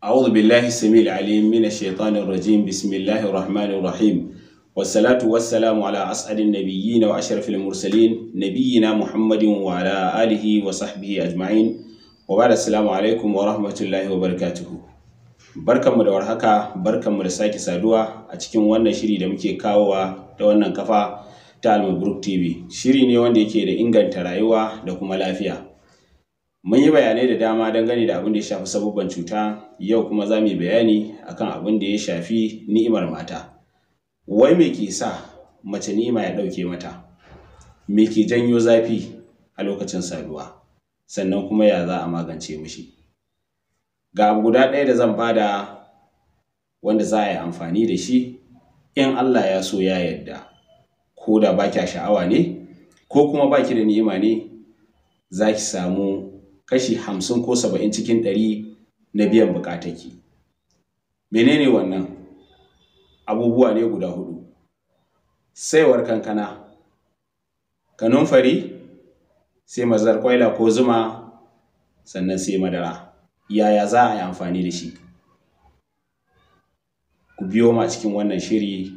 أعوذ بالله السميع العليم من الشيطان الرجيم بسم الله الرحمن الرحيم والصلاة والسلام على أسعد النبيين وأشرف المرسلين نبينا محمد وعلى آله وصحبه أجمعين وبعد السلام عليكم ورحمة الله وبركاته. Barkanmu da warhaka, barkanmu da sake saduwa a cikin wannan shiri da muke kawowa ta wannan kafa ta Al-Mabruk TV. Shiri ne wanda yake da inganta rayuwa da kuma lafiya. Mun yi bayanai da dama dangane da abin da ya shafi sabubban cuta, yau kuma za mu yi bayani akan abin da ya shafi ni'imar mata. Wai me ke sa mace ni'ima ya ɗauke mata? Me ke janyo zafi a lokacin saduwa? Sannan kuma ya za a magance mishi? Ga abu guda ɗaya da zan bada wanda za a yi amfani da shi in Allah ya so ya yarda. Ko da ba kya sha'awa ne, ko kuma ba ki da ni'ima ne, za ki samu kashi 50 ko 70 cikin 100 na biyan bukatarki. Menene wannan? Abubuwa ne guda 4. Saiwar kankana, kanunfari, sai mazar kwaila ko zuma, sannan sai madara. Yaya za a yi amfani da shi? Ku biyo ma cikin wannan shiri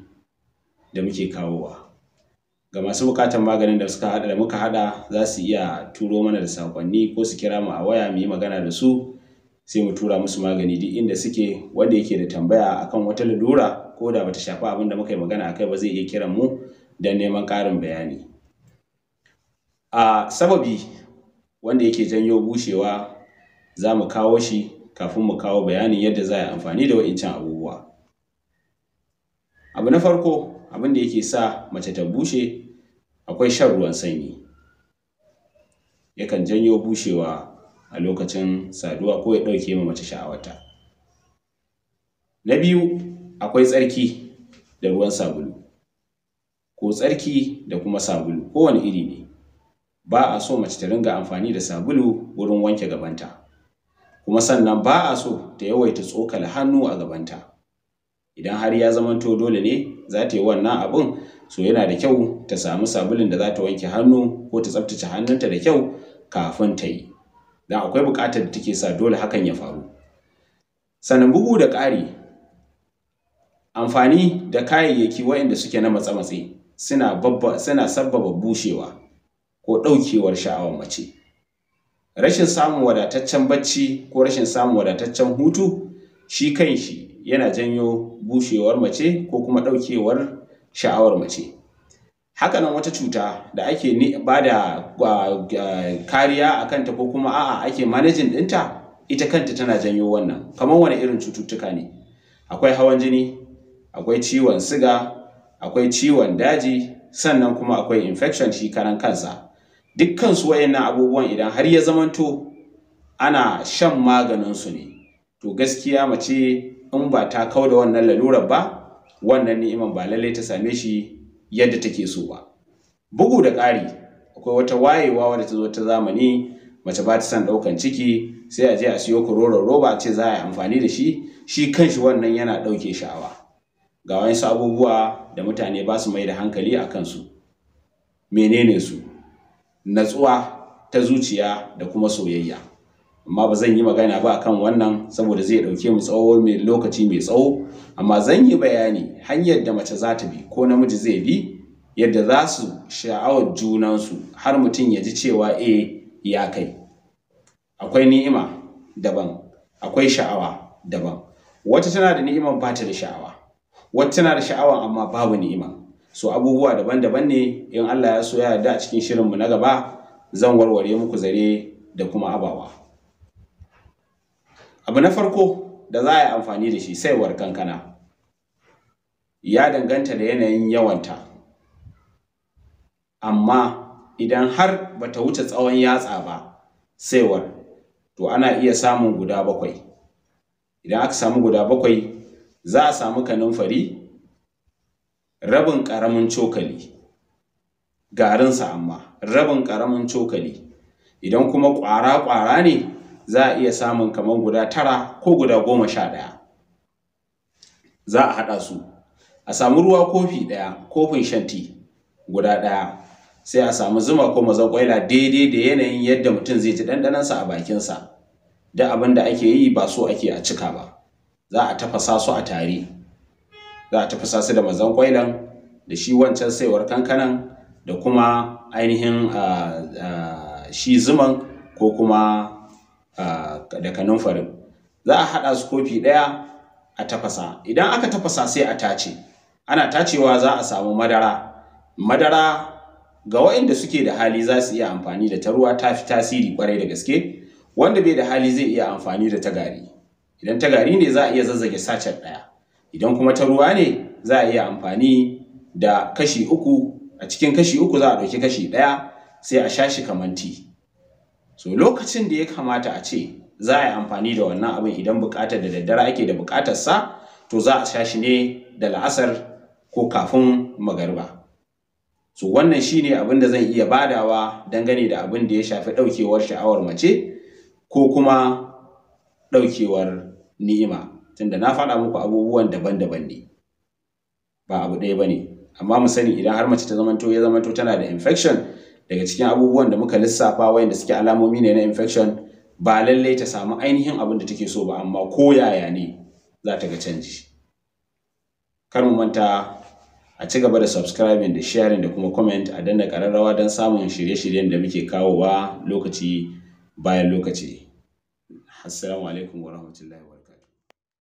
da muke kawowa. Ga masu bukatar maganin da muka hada za su iya turo mana da sakonni ko su kira mu a waya mu yi magana da su, sai mu tura musu magani duk inda suke. Wanda yake da tambaya akan wata lalura ko da bata shafi abin da muka yi magana akai ba, zai iya kiran mu don neman ƙarin bayani. A sababi wanda yake janyo bushewa za mu kawo shi kafin mu kawo bayanin yadda za a yi amfani da wa'incan abubuwa. Abu na farko, abin da yake sa mace ta bushe, akwai shan ruwan sanyi. Yakan janyo bushewa a lokacin saduwa ko ya ɗauke ma mace sha'awarta. Na biyu, akwai tsarki da ruwan sabulu, ko tsarki da kuma sabulu, kowane iri ne. Ba a so mace ta ringa amfani da sabulu wurin wanke gabanta, kuma sannan ba a so ta yawaita tsokala hannu a gabanta. Idan har ya zamanto dole ne za ta yi wannan abun, so yana da kyau ta samu sabulun da za ta wanke hannu ko ta tsaftace hannunta da kyau kafin ta yi. Dan akwai buƙatar da take sa dole hakan ya faru. Sannan bugu da ƙari, amfani da kayayyaki waɗanda suke na matse-matse suna sabbaba bushewa ko ɗaukewar sha'awar mace. Rashin samun wadataccen bacci ko rashin samun wadataccen hutu, shi kanshi yana janyo bushewar mace ko kuma ɗaukewar sha'awar mace. Hakanan wata cuta da ake ba da kariya a kanta ko kuma a'a ake managing ɗinta, ita kanta tana janyo wannan. Kamar wani irin cututtuka ne? Akwai hawan jini, akwai ciwon siga, akwai ciwon daji, sannan kuma akwai infection shi karan kansa. Dukkansu wayannan abubuwan idan har ya zamanto ana shan maganinsu ne, to gaskiya mace in ba ta kau da wannan lalurar ba, wannan ni'iman ba lallai ta same shi yadda take so ba. Bugu da ƙari, akwai wata wayewa wadda ta zo ta zamani, mace ba ta son ɗaukan ciki, sai a je a siyo kuroron roba a ce za a yi amfani da shi, shi kanshi wannan yana ɗauke sha'awa. Ga wasu abubuwa da mutane ba su mai da hankali a kansu. Menene su? Natsuwa ta zuciya da kuma soyayya. Amma ba zan yi magana ba akan wannan saboda zai ɗauke mu lokaci mai tsawo, amma zan yi bayani hanyar da mace za ta bi ko namiji zai bi, yadda za su sha'awar junansu har mutum ya ji cewa ya kai. Akwai ni'ima daban, akwai sha'awa daban. Wata tana da ni'iman ba ta da sha'awa, wata tana da sha'awa amma babu ni'ima. So abubuwa daban-daban ne. In Allah ya so ya yarda a cikin shirinmu na gaba zan warware muku zare da kuma abawa. Abu na farko da za a yi amfani da shi, saiwar kankana. Ya danganta da yanayin yawanta, amma idan har bata wuce tsawon yatsa ba saiwar, to ana iya samun guda 7. Idan aka samu guda 7, za a samu kanunfari rabin ƙaramin cokali, garinsa amma rabin ƙaramin cokali. Idan kuma ƙwara ne, za a iya samun kamar guda 9 ko guda 11. Za a haɗa su, a samu ruwa kofi 1, kofin shanti guda 1, sai a samu zuma ko mazarƙwaila daidai da yanayin yadda mutum zai ji ɗanɗanonsa a bakinsa. Da abin da ake yi ba so ake a cika ba. za a tafasa su a tare. Za a tafasa su da mazarƙwailan da shi wancan saiwar kankanan da kuma ainihin shi zuman ko kuma da kanunfarin. Za a haɗa su kofi ɗaya a tafasa. Idan aka tafasa sai a tace. Ana tacewa za a samu madara. Madara ga waɗanda suke da hali za su iya amfani da ta ruwa, ta fi tasiri ƙwarai da gaske. Wanda bai da hali zai iya amfani da ta gari. Idan ta gari ne za a iya zazzage sachet ɗaya. Idan kuma ta ruwa ne za a iya amfani da kashi 3. A cikin kashi 3 za a ɗauki kashi 1 sai a sha shi kamar ti. So lokacin da ya kamata a ce za a yi amfani da wannan abin idan buƙatar da daddare ake da buƙatar sa, to za a sha shi ne da la'asar ko kafin magariba. So wannan shine abin da zan iya badawa dangane da abin da ya shafi ɗaukewar sha'awar mace ko kuma ɗaukewar ni'ima. Tunda na faɗa muku abubuwan daban-daban ne, ba abu ɗaya ba ne. Amma mu sani idan har mace ta zamanto tana da infection, daga cikin abubuwan da muka lissafa wayanda suke alamomi ne na infection, ba lallai ta samu ainihin abin da take so ba, amma ko yaya ne za ta ga canji. Kar mu manta a ci gaba da subscribing da sharing da kuma comment, a danna ƙararrawa don samun shirye-shiryen da muke kawowa lokaci bayan lokaci. Assalamu alaikum wa rahmatullahi wa barakatuh.